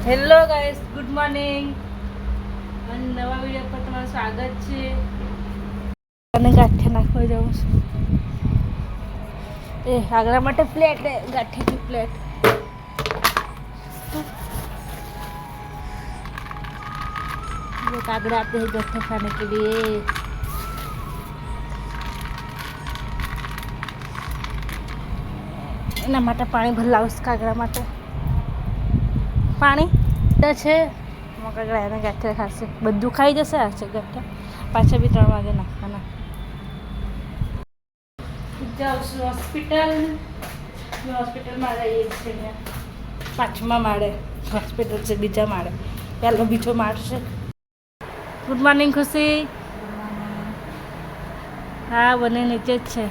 Hello guys, good morning અને નવા video પર તમારું સ્વાગત છે. અને ગાંઠિયા નાખવા જાઉં છું. એ આગળ માટે પ્લેટ ગાંઠિયાની પ્લેટ. ये कागड़ आते हैं गट्ठे खाने के लिए. એના માટે પાણી ભરલાવું કાગડા માટે પાણી છે. કાગડા એને ગાંઠિયા ખાશે, બધું ખાઈ જશે. આ છે ગાંઠિયા, પાછા બી 3 વાગે નાખવાના. જાઉં છું હોસ્પિટલ. હોસ્પિટલમાં રહીએ છીએ, 5મા માળે હોસ્પિટલ છે, 2જા માળે. પહેલો બીજો માળ છે. ગુડ મોર્નિંગ ખુશી. હા, બંને નીચે જ છે.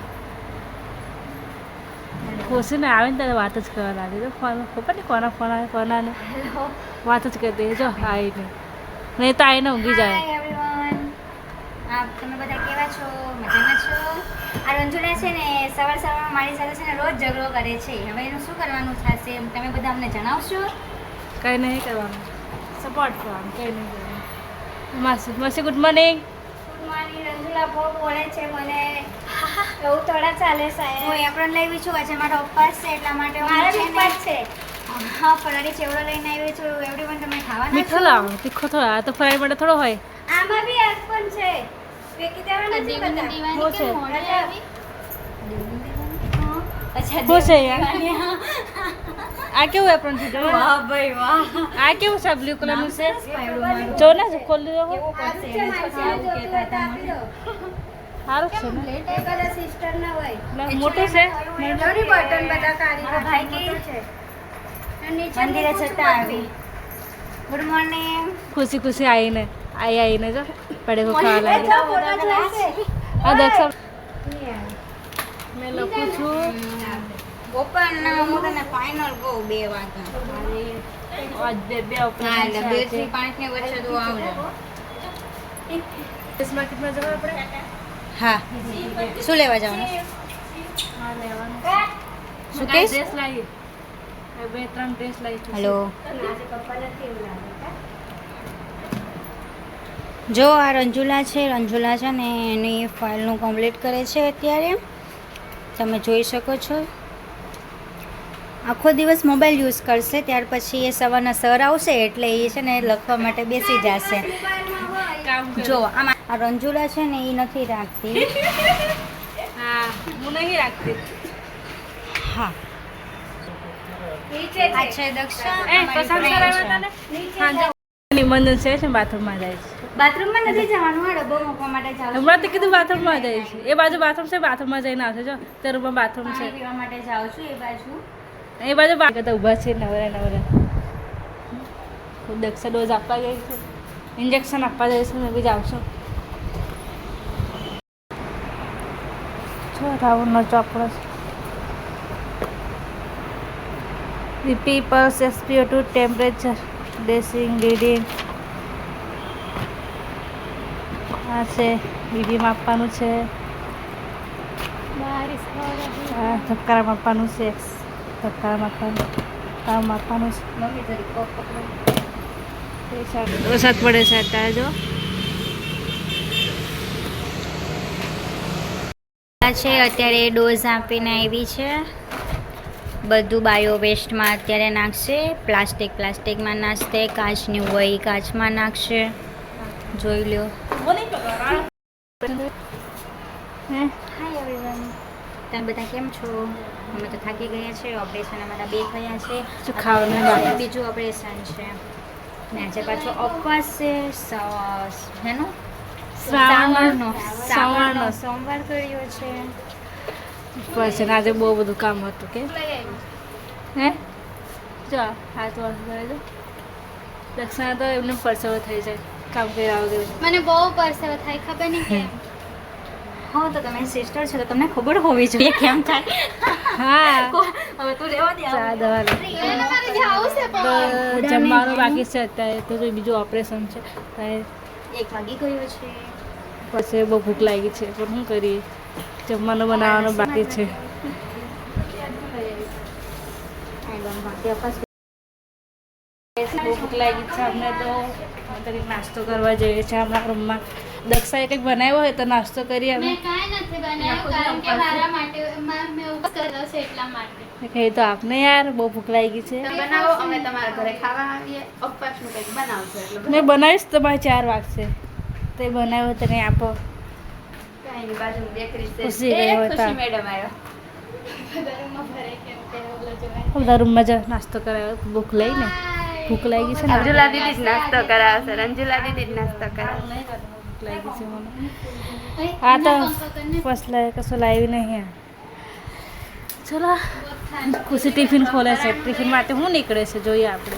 ખુશી ને આવે ને ત્યારે વાત જ કરવા લાગે. તો ફોન ખબર નહીં કોના ફોન આવે, કોના ને વાત જ કરી દે. જો આવીને નહીં તો આવીને ઊંઘી જાય. તમે બધા કેવા છો? મજામાં છો? આ રંજુલા છે ને સવારમાં મારી સાથે છે ને રોજ ઝઘડો કરે છે. હવે એનું શું કરવાનું થશે તમે બધા અમને જણાવશો? કંઈ નહીં કરવાનું, સપોર્ટ કરવાનું, કંઈ નહીં કરવાનું. માસી માસી good morning. Good morning. Ranjula બહુ બોલે છે મને. એવું થોડા ચાલે સાહેબ. હું એપ્રોન લઈ છું, આજે મારો ઉપવાસ છે એટલા માટે. મારો ઉપવાસ છે. હા, ફરાળી ચેવડો લઈને આવી છું. એવડી પણ તમે ખાવાના મીઠો લાવો, તીખો થોડો. આ તો ફ્રાય માટે થોડો હોય. આમાં બી એક પણ છે. વેકી દેવાના છે બધા. શું છે? અચ્છા, શું છે યાર? આ કેવું એપ્રોન છે? જો વાહ ભાઈ વાહ. આ કેવું છે? બ્લુ કલરનું છે. જો ને ખોલી દો. સારું છે ને? સિસ્ટર ના હોય મોટું છે. બટન બધા કાઢી ભાઈ કે મંદિરે જતા આવી. Good morning. ખુશી ખુશી આવીને જો પડે ખાવા લાગે. આ દક્ષ મેં લખું છું. ઓપન હું તને ફાઇનલ કહું 2 વાગ્યા. આજ બે હા, એટલે 2 થી 5 ની વચ્ચે તું આવજો. માર્કેટમાં જવા આપણે. હા, શું લેવા જવાનું? હા, લેવાનું. શું કહીશ? ડ્રેસ લાવી. 2-3 ડ્રેસ લાવી. હેલો. જો આ રંજુલા છે ને એની ફાઇલનું કમ્પ્લીટ કરે છે અત્યારે. તમે જોઈ શકો છો. આખો દિવસ મોબાઈલ યુઝ કરશે, ત્યાર પછી એ સવારના સર આવશે એટલે એ છે ને લખવા માટે બેસી જશે. જો આમાં આ રંજુલા છે ને એ નથી રાખતી. હા, હું નહીં રાખતી. હા, આ છે દક્ષા. ઇમરજન્સી છે, બાથરૂમમાં જાય છે. બાથરૂમમાં નથી જવાનું, આ ડબ્બો મૂકવા માટે જાઉં છું. હમણાં તો કીધું બાથરૂમમાં જાય છે. એ બાજુ બાથરૂમ છે, બાથરૂમમાં જઈને આવશે. જો તે રૂમમાં બાથરૂમ છે. પાણી પીવા માટે જાઉં છું એ બાજુ. એ બાજુ બાકી ઊભા છે નવરા. દક્ષા ડોઝ આપવા ગઈ છે, ઇન્જેક્શન આપવા જાય છે. મેં બી જાઉં છું. જો રાઉન્ડનો ચોપડો છે. BP, pulse, SpO2, temperature, dressing, reading. આ છે બીબી માપવાનું છે. ધબકારા માપવાનું છે. ધબકારા માપવાનું, તાવ માપવાનું છે. વરસાદ પડે છે અત્યારે. જો છે અત્યારે ડોઝ આપીને આવી છે. બધું બાયો વેસ્ટમાં અત્યારે નાખશે. પ્લાસ્ટિકમાં નાખશે. કાચની હોય કાચમાં નાખશે. જોઈ લો. હાય એવરીવન, તમે બધા કેમ છો? અમે તો થાકી ગયા છે. ઓપરેશન અમારા 2 થયા છે. શું ખાવાનું બાકી? બીજું ઓપરેશન છે ને આજે પાછો ઉપવાસ છે. એનો શ્રાવણનો સોમવાર કર્યો છે. પછી આજે બહુ બધું કામ હતું કે હે. જો હાથ વાળ કરે જો. દક્ષિણા તો એમને પરસેવો થઈ જાય કામ કર્યા વગર. મને બહુ પરસેવો થાય, ખબર નહીં કેમ. હા, તો તમે સિસ્ટર છો તો તમને ખબર હોવી જોઈએ કેમ થાય. હા, હવે તું રહેવા દે. ચા દવા લે. મારે જાવું છે તો પણ જમવાનું બાકી છે અત્યારે. તો બીજું ઓપરેશન છે. 1 વાગી ગયો છે. પછી બહુ ભૂખ લાગી છે, પણ શું કરીએ, જમવાનું બનાવવાનું બાકી છે. બહુ ભૂખ લાગી છે અમને તો કંઈક નાસ્તો કરવા જઈએ છીએ હમણાં રૂમમાં. દક્ષાએ કંઈક બનાવ્યો હોય તો નાસ્તો કરીએ અમે. મેં કાંઈ નથી બનાવ્યું કારણ કે મારા માટે મેં ઉપવાસ કર્યો છે એટલા માટે. કહી તો આપને યાર બહુ ભૂખ લાગી છે. બનાવો અમે તમારા ઘરે ખાવા આવીએ ઉપવાસનું કંઈક બનાવજો એટલે મેં બનાવીશ તમારે 4 વાગશે તે બનાવ્યો તો કંઈ આપો. કાંઈ નહીં બાજુ બેકરી છે ખુશી ગઈ હોય તો. ખુશી મેડમ આવ્યો ઘરમાં ભરે કેમ કે ઓલો જોવાય. બધા રૂમમાં જ નાસ્તો કરાવ્યો ભૂખ લઈને ભૂખ લાગી છે ને રંજુલા દીદી જ નાસ્તો કરાવશે રંજુલા દીદી જ નાસ્તો કરાવશે ભૂખ લાગી છે મને. અહીં આ તો એના પંખો કરીને ફર્સ્ટ લાવે કશું લાવી નહીં. ચલો બહુ ઠંડ. ખુશી ટિફિન ખોલે છે. ટિફિન માટે શું નીકળે છે જોઈએ આપણે.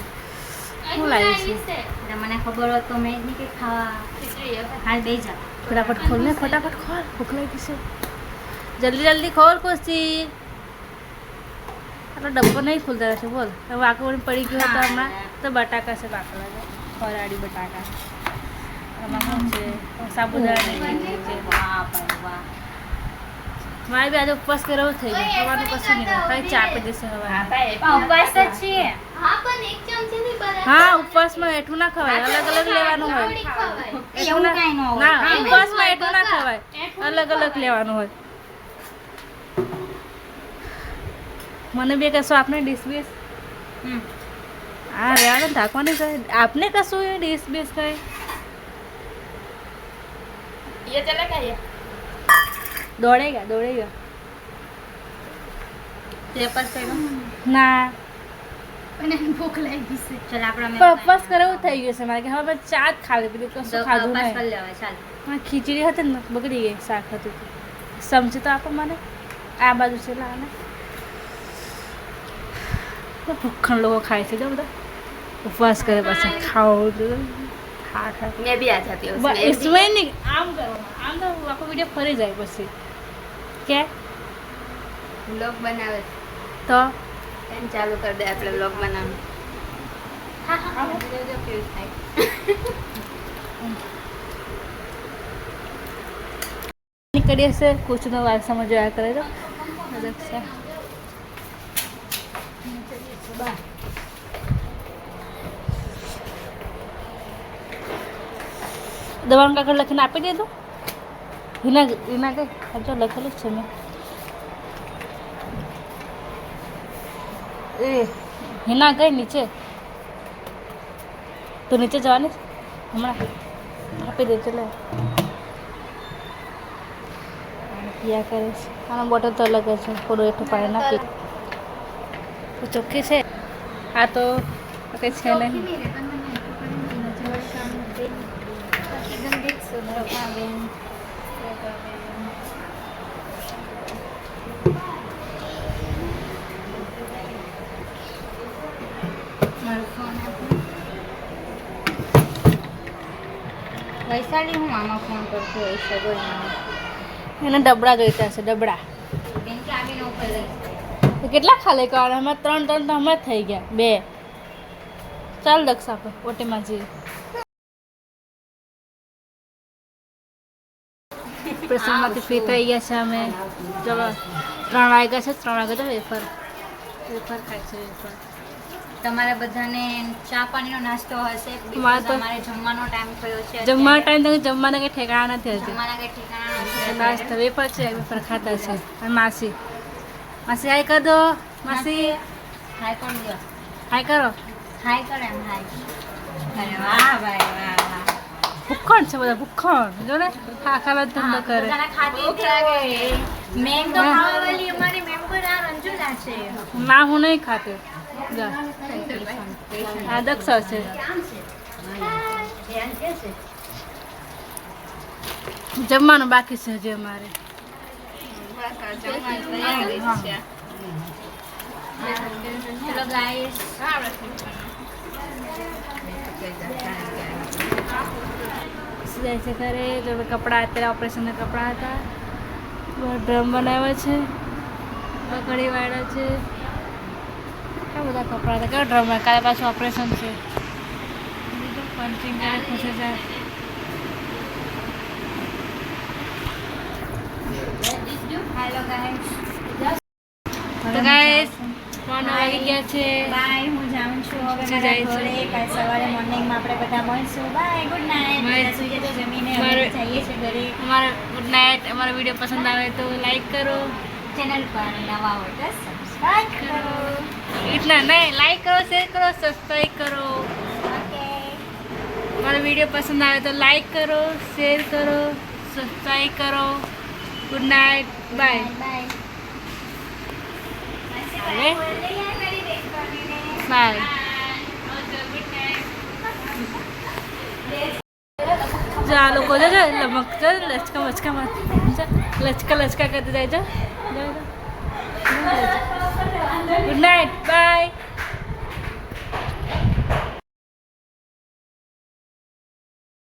અહીં લાવી લાવી છે. મને ખબર હોત તો મેં જ નહીં કે ખાવા ખીચડી હવે. હાલ બે જા ફટાફટ ખોલ ને ફટાફટ ખોલ ભૂખ લાગી છે. જલ્દી જલ્દી ખોલ ખુશી. આટલો ડબ્બો નહીં ખુલતા રહેશે બોલ. હવે વાકવણી પડી ગયો તો હમણાં તો બટાકા છે કાકડા છે ફરાળી બટાકા. આમાં શું છે સાબુદાણા છે. વાહ ભાઈ વાહ મારે બી આજે ઉપવાસ કર્યો થઈ ગયો ખાવાનું કશું નહીં ખાલી ચા પી દેશે હવે. ઉપવાસ જ છીએ હા પણ એક ચમચીથી બરાબર. હા ઉપવાસમાં એટલું ના ખવાય અલગ અલગ લેવાનું હોય. થોડી ખવાય. એટલું ના કાંઈ ન હોય. ના હા, ઉપવાસમાં એટલું ના ખવાય અલગ અલગ લેવાનું હોય. મને બે કશું આપને ડીશ બીશ હમ. હા રહેવાનું ઢાંકવાની કહે આપને કશું એ ડીશ બીશ કહે ये चले गए દોડેગા पेपर से ના પણ એને ભૂખ લાગી છે. ચાલ આપણે પણ ઉપવાસ કરેવું થઈ ગયું છે મારે કે હવે ચા જ ખાવી પેલું કશું ખાધું ઉપવાસ નહીં. કરી લેવાય ચાલ હા ખીચડી હતી ને બગડી ગઈ શાક હતું તે. સમજી તો આપો મને આ બાજુ છે લાને ભૂખણ લોકો ખાય છે જો બધા ઉપવાસ કરે પછી ખાવું ખા ખા मैं भी आ जाती हूँ બસ इसमें નહીં આમ કરવાનું આમ તો આખો વિડીયો ફરી જાય પછી કે ब्लॉग बनावे તો एंड चालू कर दे આપણે ब्लॉग बनावવાનું હા હા જો કેવું થાય નીકળીએ છે કુછનો વારસામાં જોયા કરે તો દક્ષા દવાનું કાગળ લખીને આપી દીધું હિના હિના કઈ જો લખેલું જ છે મેં એ હિના ગઈ નીચે તું નીચે જવાની છે? હમણાં આપી દે ચલે પિયા કરે છે આનો બોટલ તો અલગ જ છે થોડું એટલું પાણી નાખી તો ચોખ્ખી છે આ તો કંઈ છે નહીં વૈશાલી હું આમાં ફોન કરતી હોય છે બોલ એને ડબડા જોઈતા હશે ડબડા બેન કે આવીને ઉપર લઈ તો કેટલા ખાલી કરવાના હમણાં 3 તો હમણાં થઈ ગયા 2 ચાલ દક્ષ આપણે ઓટીમાં જઈએ પ્રેશરમાંથી ફ્રી થઈ ગયા છે અમે ચલો 3 વાગ્યા છે 3 વાગ્યા તો વેફર ખાય છે વેફર તમારા બધાને ચા પાણીનો નાસ્તો હશે અમારે તો તમારે જમવાનો ટાઈમ થયો છે જમવાનો ટાઈમ તો જમવાના કંઈ ઠેકાણા નથી હજી જમવાના કઈ ઠેકાણા નથી. નાસ્તો વેફર છે વેફર ખાતા છે અને માસી માસી હાય કરી દો માસી હાય કોણ દો હાય કરો હાય કરે એમ હાય અરે વાહ ભાઈ વાહ વાહ ભૂખણ છે બધા ભૂખણ જો ને ખાખા ધંધો કરે બધાને ખાધી જ લાગે મેં તો ખાવાવાળી અમારી મેમ્બર આ રંજુલા છે ના હું નહીં ખાતી જા આ દક્ષા છે જમવાનું બાકી છે હજી અમારે ચલો ગાઈસ જાય છે ઘરે જો કપડાં અત્યારે ઓપરેશનના કપડાં હતા ડ્રમ બનાવ્યો છે બકડી વાળા છે આ બધા કપડાં હતા કેવા ડ્રમ કાલે પાછું ઓપરેશન છે બીજું પંચિંગ કરે ખુશે છે હેલો ગાઈસ તો ગાઈસ મોર્નિંગ આવી ગયા છે બાય હું જાઉં છું હવે પછી મારા જાય છે. ઘરે કાલ સવારે મોર્નિંગમાં આપણે બધા મળશું બાય ગુડ નાઇટ Bye. બધા સુઈ જતો જમીને હવે મારે- જઈએ છીએ ઘરે અમારા ગુડ નાઇટ અમારો વિડીયો પસંદ આવે તો લાઈક કરો ચેનલ પર નવા હોય તો સબસ્ક્રાઇબ કરો इतना नहीं लाइक करो शेयर करो सब्सक्राइब करो ઓકે हमारा वीडियो पसंद आए तो लाइक करो शेयर करो सब्सक्राइब करो गुड नाइट बाय બાય હવે? बाय જો આ લોકો જો લમક લચકા વચકા લચકા લચકા કરતી જાય છે ગુડ નાઇટ બાય